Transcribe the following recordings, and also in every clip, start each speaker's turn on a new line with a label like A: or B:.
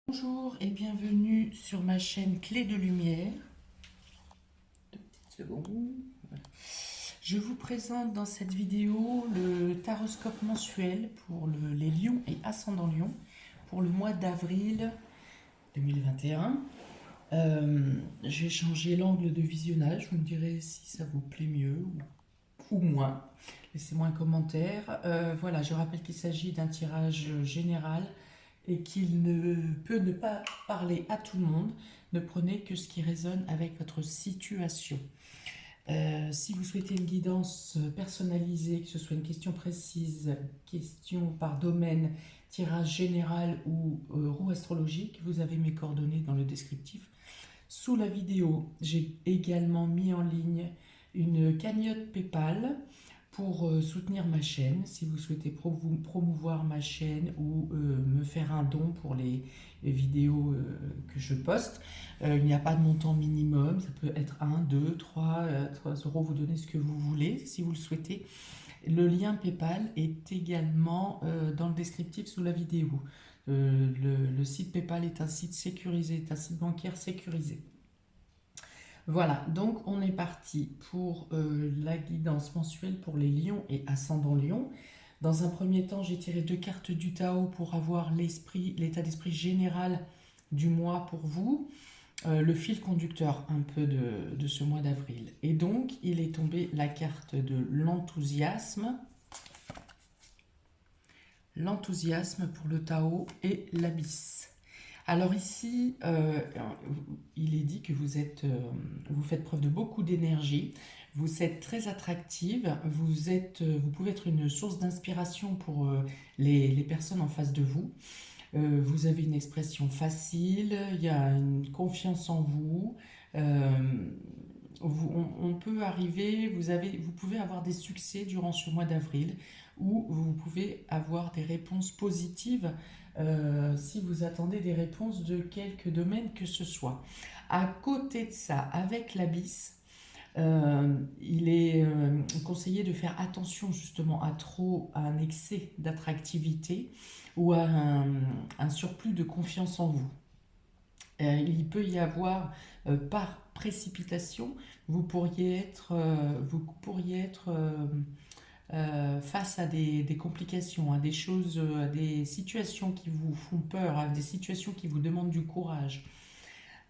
A: Bonjour et bienvenue sur ma chaîne Clé de Lumière. Deux petites secondes. Voilà. Je vous présente dans cette vidéo le taroscope mensuel pour les lions et ascendants lions pour le mois d'avril 2021. J'ai changé l'angle de visionnage, vous me direz si ça vous plaît mieux ou moins. Laissez-moi un commentaire. Voilà, je rappelle qu'il s'agit d'un tirage général et qu'il ne peut ne pas parler à tout le monde. Ne prenez que ce qui résonne avec votre situation. Si vous souhaitez une guidance personnalisée, que ce soit une question précise, question par domaine, tirage général ou roue astrologique, vous avez mes coordonnées dans le descriptif. Sous la vidéo, j'ai également mis en ligne une cagnotte PayPal pour soutenir ma chaîne. Si vous souhaitez promouvoir ma chaîne ou me faire un don pour les vidéos que je poste, il n'y a pas de montant minimum. Ça peut être 1, 2, 3 euros. Vous donnez ce que vous voulez si vous le souhaitez. Le lien PayPal est également dans le descriptif sous la vidéo. Le site PayPal est un site sécurisé, est un site bancaire sécurisé. Voilà, donc on est parti pour la guidance mensuelle pour les lions et ascendants lions. Dans un premier temps, j'ai tiré 2 cartes du Tao pour avoir l'état d'esprit général du mois pour vous, le fil conducteur un peu de ce mois d'avril. Et donc, il est tombé la carte de l'enthousiasme pour le Tao et l'abysse. Alors ici, il est dit que vous faites preuve de beaucoup d'énergie, vous êtes très attractive, vous pouvez être une source d'inspiration pour les personnes en face de vous. Vous avez une expression facile, il y a une confiance en vous. On peut arriver, vous pouvez avoir des succès durant ce mois d'avril où vous pouvez avoir des réponses positives si vous attendez des réponses de quelque domaine que ce soit. À côté de ça, avec l'abysse, il est conseillé de faire attention justement à un excès d'attractivité ou à un surplus de confiance en vous. Il peut y avoir par précipitation, vous pourriez être face à des complications, à des choses, à des situations qui vous font peur, à des situations qui vous demandent du courage.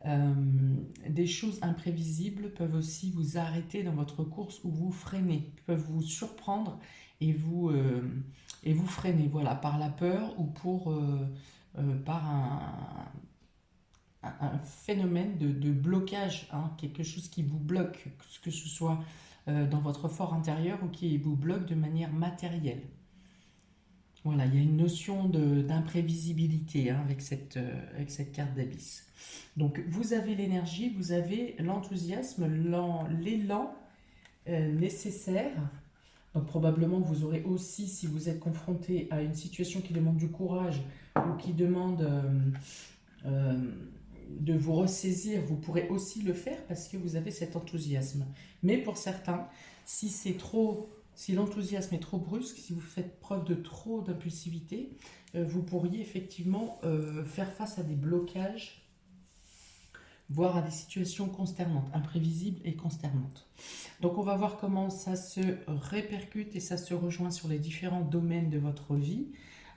A: Des choses imprévisibles peuvent aussi vous arrêter dans votre course ou vous freiner, peuvent vous surprendre et vous freiner, voilà, par la peur ou par un phénomène de blocage, hein, quelque chose qui vous bloque, que ce soit dans votre fort intérieur ou qui vous bloque de manière matérielle. Voilà, il y a une notion d'imprévisibilité hein, avec cette carte d'abysse. Donc vous avez l'énergie, vous avez l'enthousiasme, l'élan nécessaire. Donc probablement vous aurez aussi, si vous êtes confronté à une situation qui demande du courage ou qui demande de vous ressaisir, vous pourrez aussi le faire parce que vous avez cet enthousiasme. Mais pour certains, si l'enthousiasme est trop brusque, si vous faites preuve de trop d'impulsivité, vous pourriez effectivement faire face à des blocages, voire à des situations consternantes, imprévisibles et consternantes. Donc on va voir comment ça se répercute et ça se rejoint sur les différents domaines de votre vie.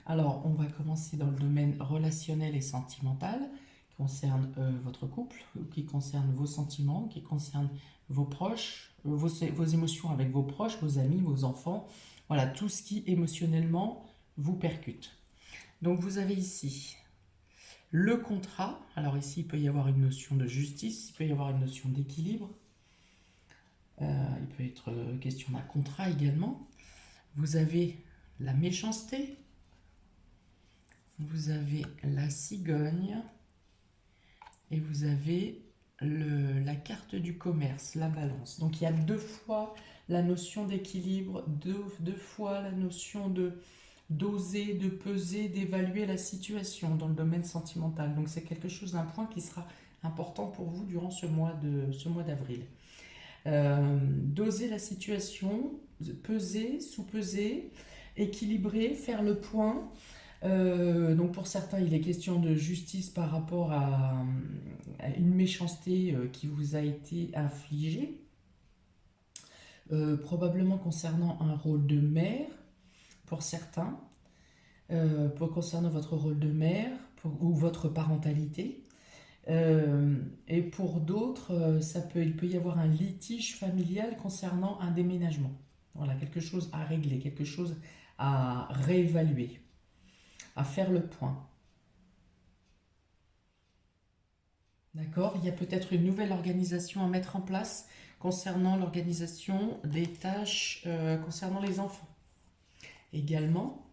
A: Alors on va commencer dans le domaine relationnel et sentimental, qui concerne votre couple, qui concerne vos sentiments, qui concerne vos proches, vos émotions avec vos proches, vos amis, vos enfants, voilà, tout ce qui émotionnellement vous percute. Donc vous avez ici le contrat. Alors ici, il peut y avoir une notion de justice, il peut y avoir une notion d'équilibre. Il peut être question d'un contrat également. Vous avez la méchanceté. Vous avez la cigogne. Et vous avez la carte du commerce, la balance. Donc il y a 2 fois la notion d'équilibre, deux fois la notion d'oser, de peser, d'évaluer la situation dans le domaine sentimental. Donc c'est quelque chose d'un point qui sera important pour vous durant ce mois d'avril. Doser la situation, peser, sous-peser, équilibrer, faire le point. Donc pour certains, il est question de justice par rapport à une méchanceté qui vous a été infligée, probablement concernant un rôle de mère pour certains, concernant votre rôle de mère ou votre parentalité. Et pour d'autres, il peut y avoir un litige familial concernant un déménagement. Voilà, quelque chose à régler, quelque chose à réévaluer, à faire le point. D'accord? Il y a peut-être une nouvelle organisation à mettre en place concernant l'organisation des tâches concernant les enfants. Également,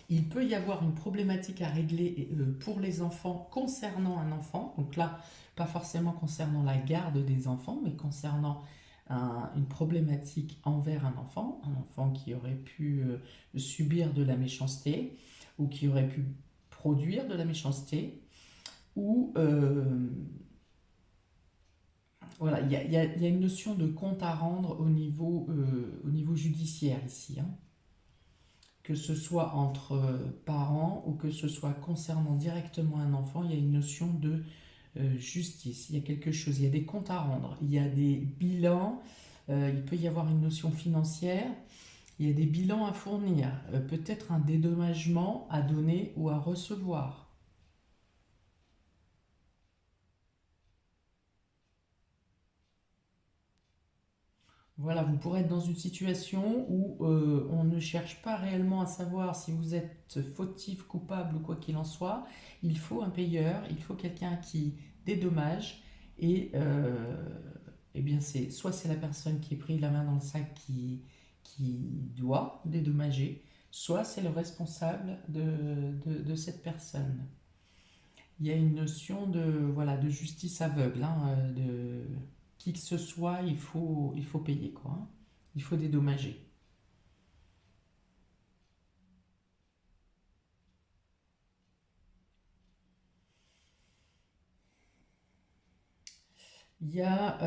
A: il peut y avoir une problématique à régler pour les enfants concernant un enfant. Donc là, pas forcément concernant la garde des enfants, mais concernant une problématique envers un enfant qui aurait pu subir de la méchanceté ou qui aurait pu produire de la méchanceté ou voilà, il y a une notion de compte à rendre au niveau judiciaire ici, hein. Que ce soit entre parents ou que ce soit concernant directement un enfant, il y a une notion de justice. Il y a quelque chose, il y a des comptes à rendre, il y a des bilans, il peut y avoir une notion financière, il y a des bilans à fournir, peut-être un dédommagement à donner ou à recevoir. Voilà, vous pourrez être dans une situation où on ne cherche pas réellement à savoir si vous êtes fautif, coupable ou quoi qu'il en soit. Il faut un payeur, il faut quelqu'un qui dédommage et eh bien soit c'est la personne qui est pris la main dans le sac qui doit dédommager, soit c'est le responsable de cette personne. Il y a une notion voilà, de justice aveugle, hein, qui que ce soit, il faut payer, quoi, hein. Il faut dédommager. Il y a,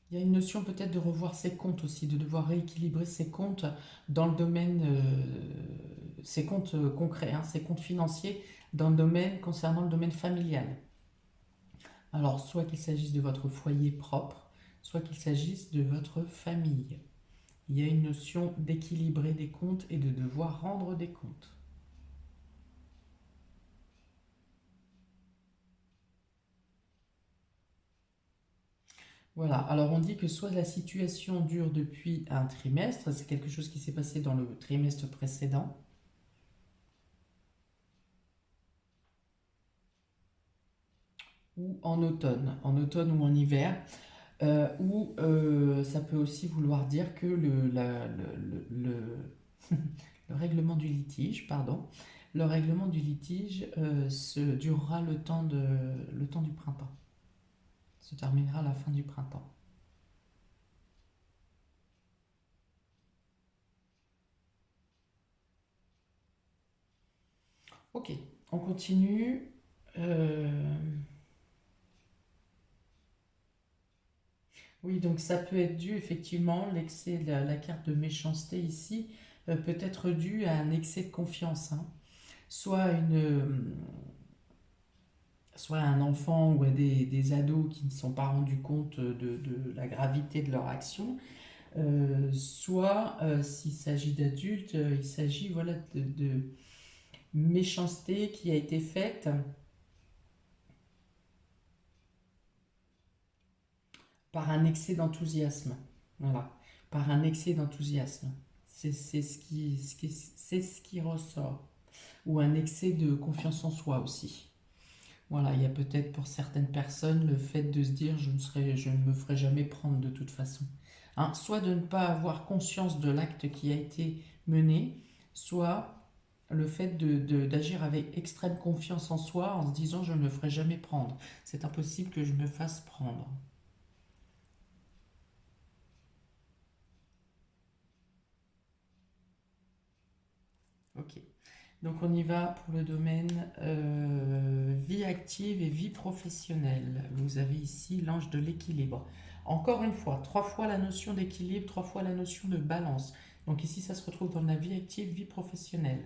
A: il y a une notion peut-être de revoir ses comptes aussi, de devoir rééquilibrer ses comptes dans le domaine, ses comptes concrets, hein, ses comptes financiers dans le domaine concernant le domaine familial. Alors, soit qu'il s'agisse de votre foyer propre, soit qu'il s'agisse de votre famille. Il y a une notion d'équilibrer des comptes et de devoir rendre des comptes. Voilà, alors on dit que soit la situation dure depuis un trimestre, c'est quelque chose qui s'est passé dans le trimestre précédent, ou en automne ou en hiver, ou ça peut aussi vouloir dire que le règlement du litige, pardon, le règlement du litige durera le temps du printemps, se terminera à la fin du printemps. Ok, on continue. Euh, Oui, donc ça peut être dû effectivement, l'excès, la carte de méchanceté ici peut être dû à un excès de confiance, hein. Soit soit à un enfant ou à des ados qui ne sont pas rendus compte de la gravité de leur action, soit s'il s'agit d'adultes, il s'agit voilà, de méchanceté qui a été faite par un excès d'enthousiasme. Voilà, par un excès d'enthousiasme. C'est ce qui ressort. Ou un excès de confiance en soi aussi. Voilà, il y a peut-être pour certaines personnes le fait de se dire je ne me ferai jamais prendre de toute façon. Hein, soit de ne pas avoir conscience de l'acte qui a été mené, soit le fait d'agir avec extrême confiance en soi en se disant je ne me ferai jamais prendre. C'est impossible que je me fasse prendre. Ok. Donc on y va pour le domaine vie active et vie professionnelle. Vous avez ici l'ange de l'équilibre. Encore une fois, trois fois la notion d'équilibre, trois fois la notion de balance. Donc ici, ça se retrouve dans la vie active, vie professionnelle.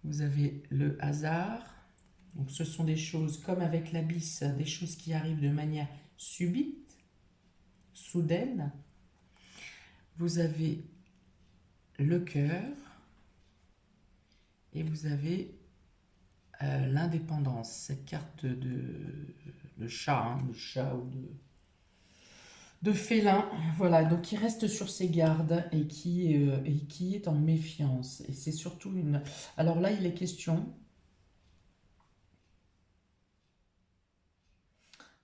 A: Vous avez le hasard. Donc ce sont des choses, comme avec l'abysse, des choses qui arrivent de manière subite, soudaine. Vous avez le cœur et vous avez l'indépendance. Cette carte de chat, hein, de chat ou de félin, voilà, donc qui reste sur ses gardes et qui est en méfiance. Et c'est surtout une... Alors là, il est question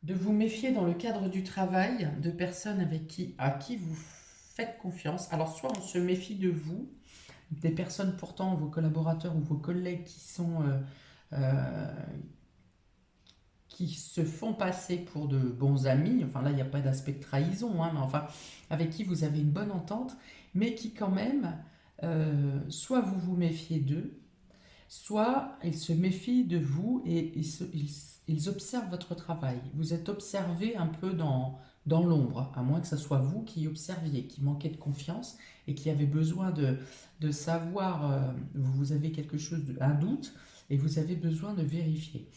A: de vous méfier dans le cadre du travail de personnes à qui vous faites confiance. Alors soit on se méfie de vous, des personnes pourtant, vos collaborateurs ou vos collègues euh, qui se font passer pour de bons amis, enfin là il n'y a pas d'aspect de trahison, hein, mais enfin avec qui vous avez une bonne entente, mais qui quand même, soit vous vous méfiez d'eux, soit ils se méfient de vous et ils observent votre travail. Vous êtes observé un peu dans l'ombre, à moins que ce soit vous qui observiez, qui manquez de confiance et qui avez besoin de savoir, vous avez quelque chose, un doute, et vous avez besoin de vérifier.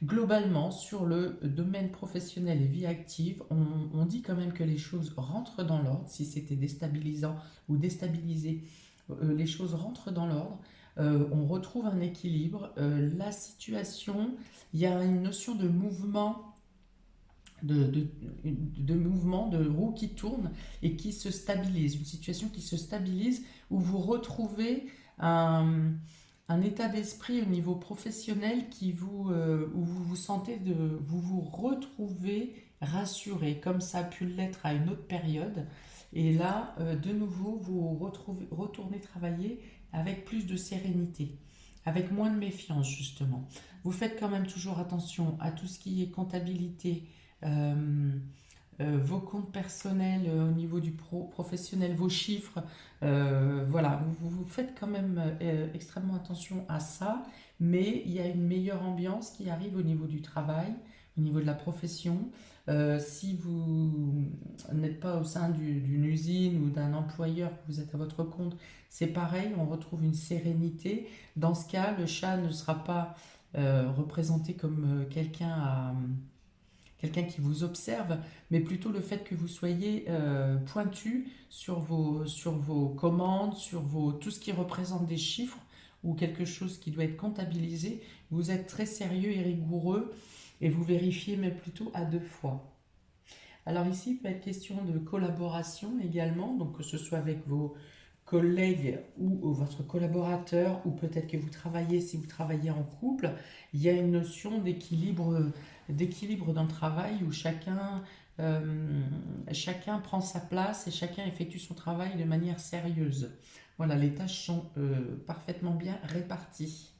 A: Globalement, sur le domaine professionnel et vie active, on dit quand même que les choses rentrent dans l'ordre. Si c'était déstabilisant ou déstabilisé, les choses rentrent dans l'ordre. On retrouve un équilibre. La situation, il y a une notion de mouvement, de mouvement, de roue qui tourne et qui se stabilise. Une situation qui se stabilise où vous retrouvez un état d'esprit au niveau professionnel où vous vous sentez vous vous retrouvez rassuré, comme ça a pu l'être à une autre période. Et là, de nouveau, vous retournez travailler avec plus de sérénité, avec moins de méfiance justement. Vous faites quand même toujours attention à tout ce qui est comptabilité, euh, vos comptes personnels au niveau du professionnel, vos chiffres, voilà, vous faites quand même extrêmement attention à ça, mais il y a une meilleure ambiance qui arrive au niveau du travail, au niveau de la profession. Si vous n'êtes pas au sein d'une usine ou d'un employeur, que vous êtes à votre compte, c'est pareil, on retrouve une sérénité. Dans ce cas, le chat ne sera pas représenté comme quelqu'un qui vous observe, mais plutôt le fait que vous soyez pointu sur vos commandes, tout ce qui représente des chiffres ou quelque chose qui doit être comptabilisé. Vous êtes très sérieux et rigoureux et vous vérifiez, mais plutôt à deux fois. Alors ici, il peut être question de collaboration également, donc que ce soit avec vos collègues ou votre collaborateur, ou peut-être que vous travaillez, si vous travaillez en couple, il y a une notion d'équilibre dans le travail où chacun prend sa place et chacun effectue son travail de manière sérieuse. Voilà, les tâches sont parfaitement bien réparties.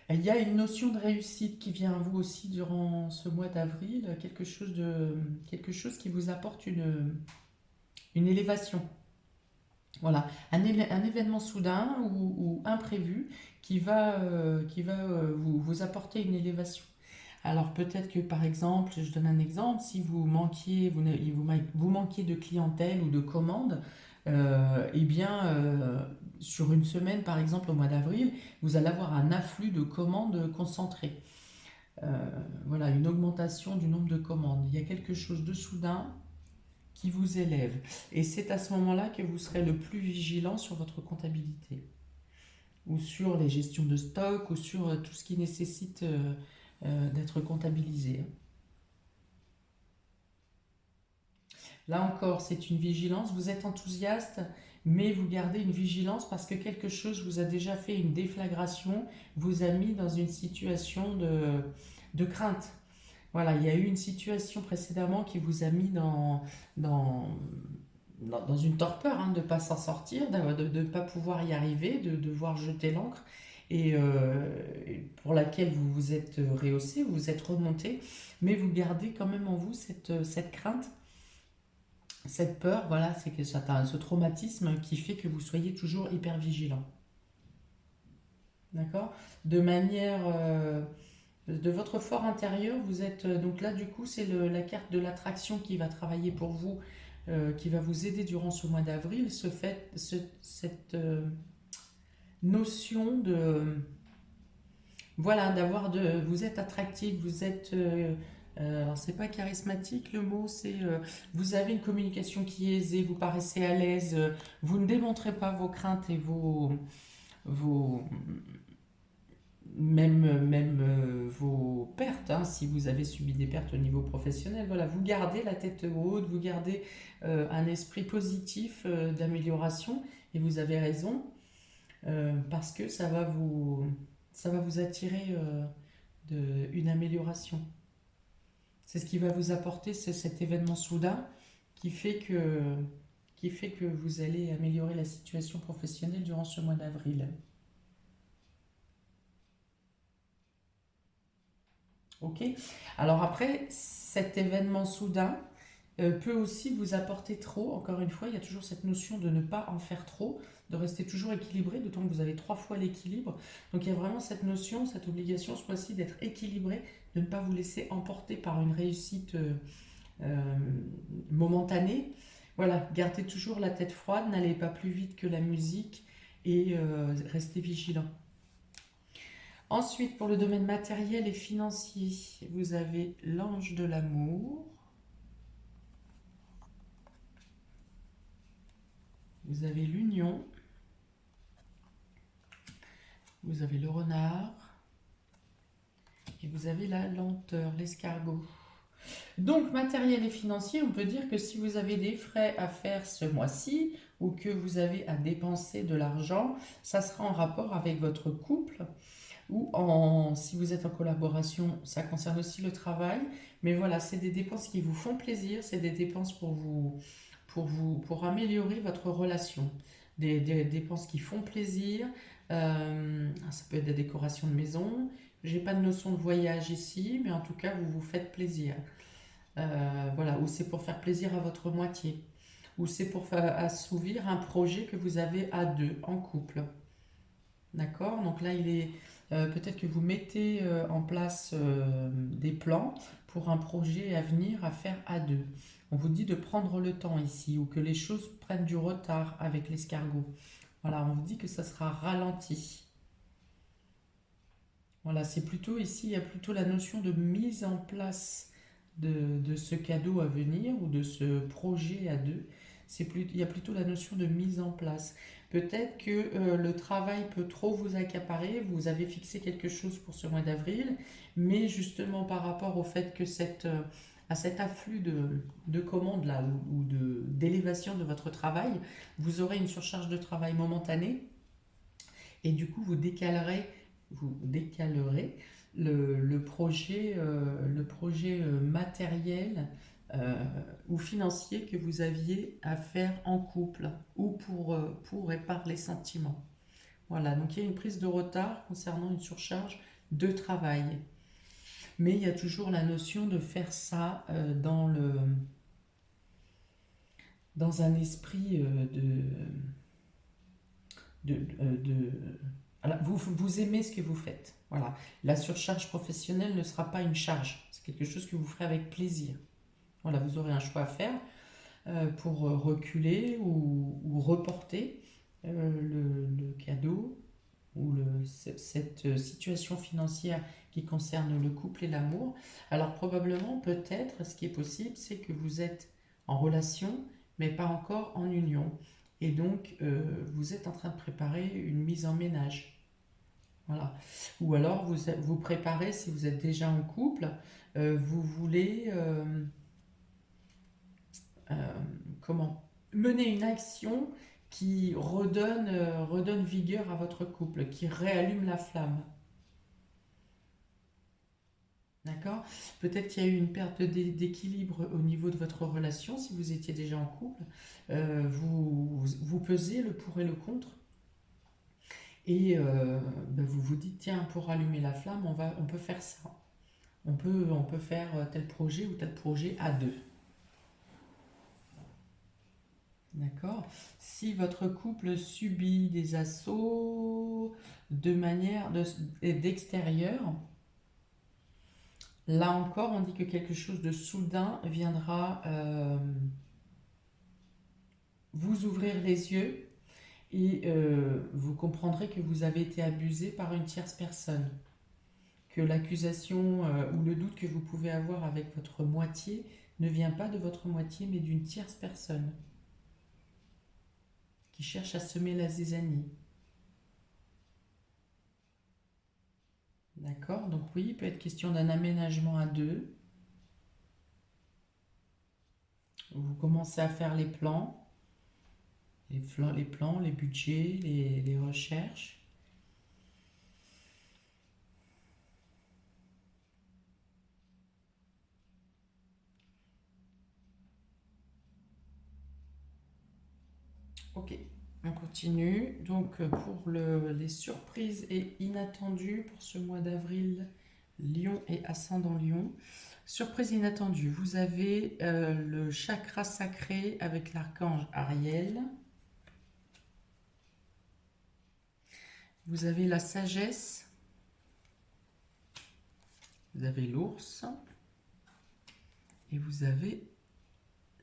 A: Il y a une notion de réussite qui vient à vous aussi durant ce mois d'avril, quelque chose qui vous apporte une élévation. Voilà, un événement soudain ou imprévu qui va vous apporter une élévation. Alors peut-être que par exemple, je donne un exemple, si vous manquiez de clientèle ou de commandes, eh bien sur une semaine par exemple au mois d'avril, vous allez avoir un afflux de commandes concentrées. Voilà, une augmentation du nombre de commandes. Il y a quelque chose de soudain qui vous élève. Et c'est à ce moment-là que vous serez le plus vigilant sur votre comptabilité, ou sur les gestions de stock, ou sur tout ce qui nécessite d'être comptabilisé. Là encore, c'est une vigilance. Vous êtes enthousiaste, mais vous gardez une vigilance parce que quelque chose vous a déjà fait une déflagration, vous a mis dans une situation de crainte. Voilà, il y a eu une situation précédemment qui vous a mis dans, dans une torpeur, hein, de ne pas s'en sortir, de ne pas pouvoir y arriver, de devoir jeter l'encre, et pour laquelle vous vous êtes rehaussé, vous vous êtes remonté, mais vous gardez quand même en vous cette crainte, cette peur, voilà, c'est que ce traumatisme qui fait que vous soyez toujours hyper vigilant. D'accord? De manière... de votre fort intérieur, vous êtes... donc là, du coup, c'est la carte de l'attraction qui va travailler pour vous qui va vous aider durant ce mois d'avril, cette notion de, voilà, vous êtes attractif, vous êtes, alors c'est pas charismatique le mot, c'est, vous avez une communication qui est aisée, vous paraissez à l'aise, vous ne démontrez pas vos craintes et vos, vos pertes, hein, si vous avez subi des pertes au niveau professionnel, voilà, vous gardez la tête haute, vous gardez un esprit positif d'amélioration, et vous avez raison, parce que ça va vous attirer une amélioration. C'est ce qui va vous apporter cet événement soudain qui fait que vous allez améliorer la situation professionnelle durant ce mois d'avril. Ok. Alors après, cet événement soudain peut aussi vous apporter trop. Encore une fois, il y a toujours cette notion de ne pas en faire trop, de rester toujours équilibré, d'autant que vous avez 3 fois l'équilibre. Donc il y a vraiment cette notion, cette obligation ce mois-ci d'être équilibré, de ne pas vous laisser emporter par une réussite euh, momentanée. Voilà, gardez toujours la tête froide, n'allez pas plus vite que la musique et restez vigilant. Ensuite, pour le domaine matériel et financier, vous avez l'ange de l'amour, vous avez l'union, vous avez le renard et vous avez la lenteur, l'escargot. Donc, matériel et financier, on peut dire que si vous avez des frais à faire ce mois-ci ou que vous avez à dépenser de l'argent, ça sera en rapport avec votre couple. Ou si vous êtes en collaboration, ça concerne aussi le travail. Mais voilà, c'est des dépenses qui vous font plaisir, c'est des dépenses pour améliorer votre relation. Des dépenses qui font plaisir. Ça peut être des décorations de maison. J'ai pas de notion de voyage ici, mais en tout cas, vous vous faites plaisir. Voilà, ou c'est pour faire plaisir à votre moitié. Ou c'est pour assouvir un projet que vous avez à deux, en couple. D'accord? Donc là, peut-être que vous mettez en place des plans pour un projet à venir à faire à deux. On vous dit de prendre le temps ici ou que les choses prennent du retard avec l'escargot. Voilà, on vous dit que ça sera ralenti. Voilà, c'est plutôt ici, il y a plutôt la notion de mise en place de ce cadeau à venir ou de ce projet à deux. Il y a plutôt la notion de mise en place. Peut-être que le travail peut trop vous accaparer, vous avez fixé quelque chose pour ce mois d'avril, mais justement par rapport au fait que à cet afflux de commandes là, ou d'élévation de votre travail, vous aurez une surcharge de travail momentanée et du coup vous décalerez le projet matériel ou financier que vous aviez à faire en couple ou pour et par les sentiments. Voilà, donc il y a une prise de retard concernant une surcharge de travail. Mais il y a toujours la notion de faire ça dans un esprit de alors, vous aimez ce que vous faites. Voilà. La surcharge professionnelle ne sera pas une charge. C'est quelque chose que vous ferez avec plaisir. Voilà, vous aurez un choix à faire pour reculer ou reporter le cadeau ou cette situation financière qui concerne le couple et l'amour. Alors probablement, peut-être, ce qui est possible, c'est que vous êtes en relation, mais pas encore en union. Et donc, vous êtes en train de préparer une mise en ménage. Voilà. Ou alors, vous préparez, si vous êtes déjà en couple, vous voulez euh, comment mener une action qui redonne vigueur à votre couple, qui réallume la flamme. D'accord? Peut-être qu'il y a eu une perte d'équilibre au niveau de votre relation si vous étiez déjà en couple. Vous pesez le pour et le contre. Et vous vous dites, tiens, pour allumer la flamme, on peut faire ça. On peut faire tel projet ou tel projet à deux. D'accord? Si votre couple subit des assauts d'extérieur, là encore, on dit que quelque chose de soudain viendra vous ouvrir les yeux et vous comprendrez que vous avez été abusé par une tierce personne. Que l'accusation ou le doute que vous pouvez avoir avec votre moitié ne vient pas de votre moitié mais d'une tierce personne qui cherche à semer la zizanie. D'accord? Donc oui, il peut être question d'un aménagement à deux. Vous commencez à faire les plans, les budgets, les recherches. Ok, on continue. Donc pour les surprises et inattendues pour ce mois d'avril, Lion et ascendant Lion. Surprise inattendue, vous avez le chakra sacré avec l'archange Ariel. Vous avez la sagesse. Vous avez l'ours. Et vous avez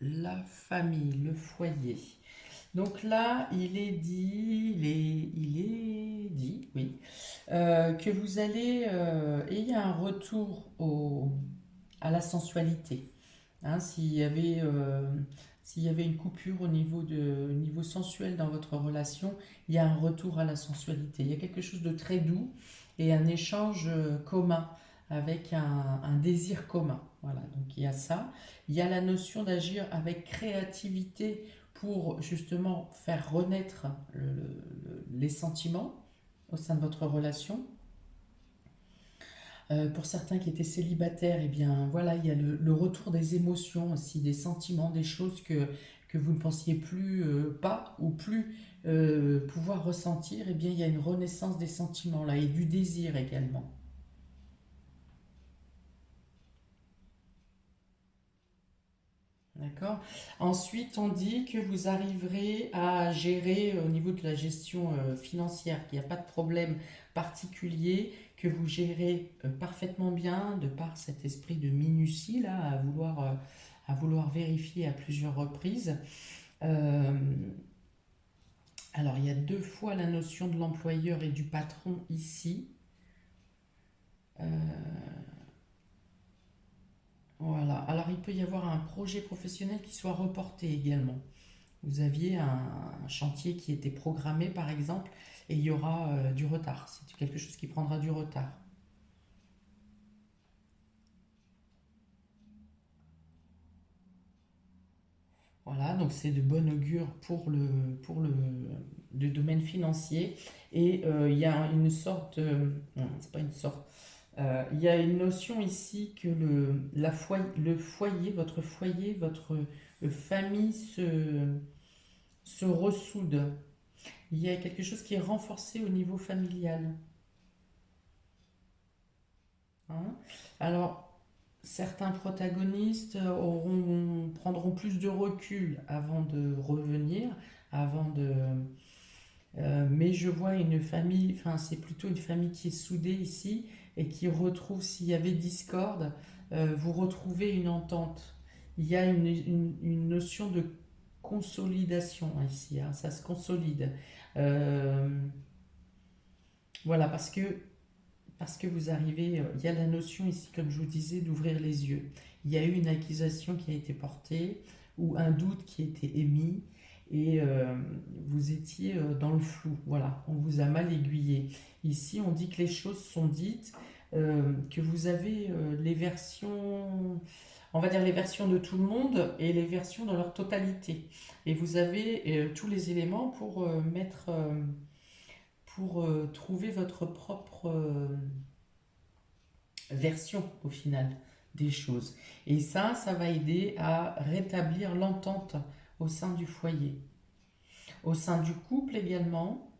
A: la famille, le foyer. Donc là, il est dit, oui, que vous allez, et il y a un retour à la sensualité. Hein, s'il y avait une coupure au niveau sensuel dans votre relation, il y a un retour à la sensualité. Il y a quelque chose de très doux et un échange commun avec un désir commun. Voilà, donc il y a ça. Il y a la notion d'agir avec créativité pour justement faire renaître les sentiments au sein de votre relation. Pour certains qui étaient célibataires, eh bien voilà, il y a le retour des émotions aussi, des sentiments, des choses que vous ne pensiez plus pas ou plus pouvoir ressentir. Eh bien, il y a une renaissance des sentiments là et du désir également. D'accord. Ensuite, on dit que vous arriverez à gérer au niveau de la gestion financière, qu'il n'y a pas de problème particulier, que vous gérez parfaitement bien de par cet esprit de minutie là, à vouloir vérifier à plusieurs reprises. Euh, alors, il y a deux fois la notion de l'employeur et du patron ici. Euh, voilà. Alors, il peut y avoir un projet professionnel qui soit reporté également. Vous aviez un chantier qui était programmé, par exemple, et il y aura du retard. C'est quelque chose qui prendra du retard. Voilà, donc c'est de bon augure le domaine financier. Et il y a une sorte, non, c'est pas une sorte, il y a une notion ici que votre foyer, votre famille se ressoude. Il y a quelque chose qui est renforcé au niveau familial. Hein. Alors, certains protagonistes prendront plus de recul avant de revenir, avant de... mais je vois une famille, enfin c'est plutôt une famille qui est soudée ici et qui retrouve, s'il y avait discorde, vous retrouvez une entente. Il y a une notion de consolidation ici, hein, ça se consolide. Euh, voilà, parce que vous arrivez, il y a la notion ici, comme je vous disais, d'ouvrir les yeux. Il y a eu une accusation qui a été portée ou un doute qui a été émis et vous étiez dans le flou. Voilà, on vous a mal aiguillé. Ici, on dit que les choses sont dites, que vous avez les versions, on va dire les versions de tout le monde et les versions dans leur totalité. Et vous avez tous les éléments pour pour trouver votre propre version au final des choses. Et ça va aider à rétablir l'entente au sein du foyer. Au sein du couple également.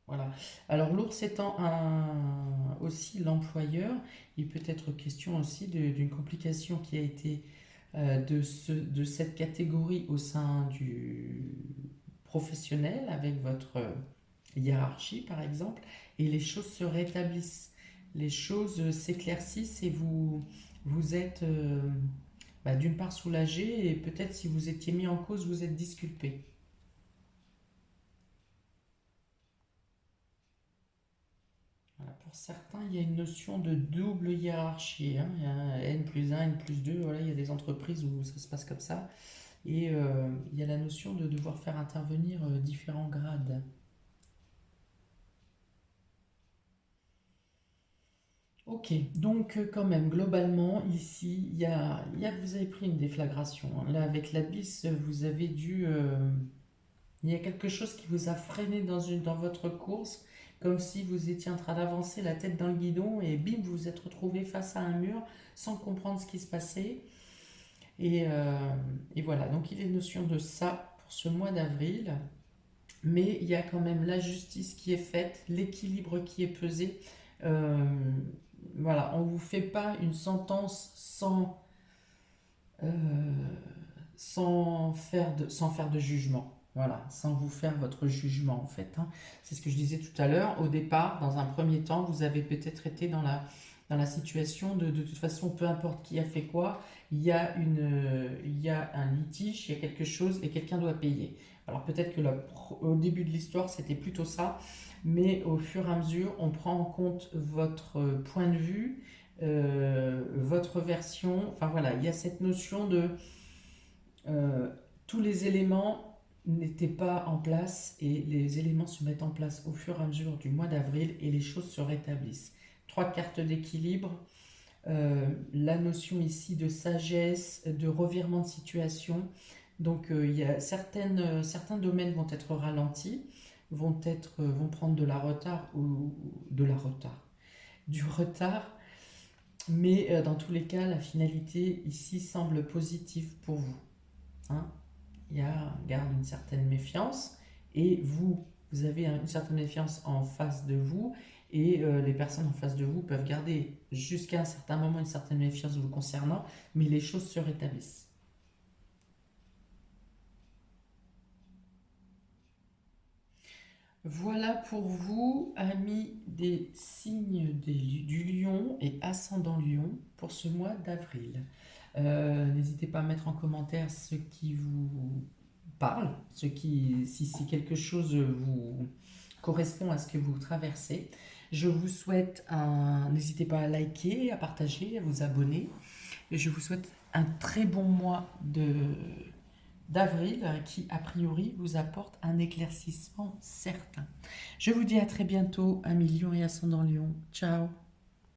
A: Voilà. Alors l'ours étant aussi l'employeur, il peut être question aussi d'une complication qui a été de cette catégorie au sein du professionnel avec votre hiérarchie par exemple, et les choses se rétablissent, les choses s'éclaircissent et vous êtes bah, d'une part soulagé et peut-être si vous étiez mis en cause, vous êtes disculpé. Voilà, pour certains, il y a une notion de double hiérarchie, hein. Il y a un N+1, N+2, voilà, il y a des entreprises où ça se passe comme ça. Et il y a la notion de devoir faire intervenir différents grades. Ok, donc quand même, globalement, ici, vous avez pris une déflagration, hein. Là, avec l'abysse, vous avez dû... il y a quelque chose qui vous a freiné dans votre course, comme si vous étiez en train d'avancer la tête dans le guidon et bim, vous vous êtes retrouvé face à un mur sans comprendre ce qui se passait. Et, euh, et voilà, donc il est notion de ça pour ce mois d'avril. Mais il y a quand même la justice qui est faite, l'équilibre qui est pesé. Euh, voilà, on ne vous fait pas une sentence euh, sans faire de jugement. Voilà, sans vous faire votre jugement en fait, hein. C'est ce que je disais tout à l'heure. Au départ, dans un premier temps, vous avez peut-être été dans la situation de toute façon, peu importe qui a fait quoi, il y a un litige, il y a quelque chose et quelqu'un doit payer. Alors peut-être que au début de l'histoire, c'était plutôt ça, mais au fur et à mesure, on prend en compte votre point de vue, votre version. Enfin voilà, il y a cette notion de euh, tous les éléments n'étaient pas en place et les éléments se mettent en place au fur et à mesure du mois d'avril et les choses se rétablissent. Trois cartes d'équilibre, la notion ici de sagesse, de revirement de situation. Donc il y a certains domaines vont être ralentis, vont prendre de la retard ou de la retard, du retard, mais dans tous les cas, la finalité ici semble positive pour vous, hein. Garde une certaine méfiance et vous avez une certaine méfiance en face de vous et les personnes en face de vous peuvent garder jusqu'à un certain moment une certaine méfiance vous concernant, mais les choses se rétablissent. Voilà pour vous, amis des signes du lion et ascendant lion pour ce mois d'avril. N'hésitez pas à mettre en commentaire ce qui vous parle, si quelque chose vous correspond à ce que vous traversez. Je vous souhaite n'hésitez pas à liker, à partager, à vous abonner. Et je vous souhaite un très bon mois d'avril qui, a priori, vous apporte un éclaircissement certain. Je vous dis à très bientôt, amis Lion et ascendant Lion. Ciao!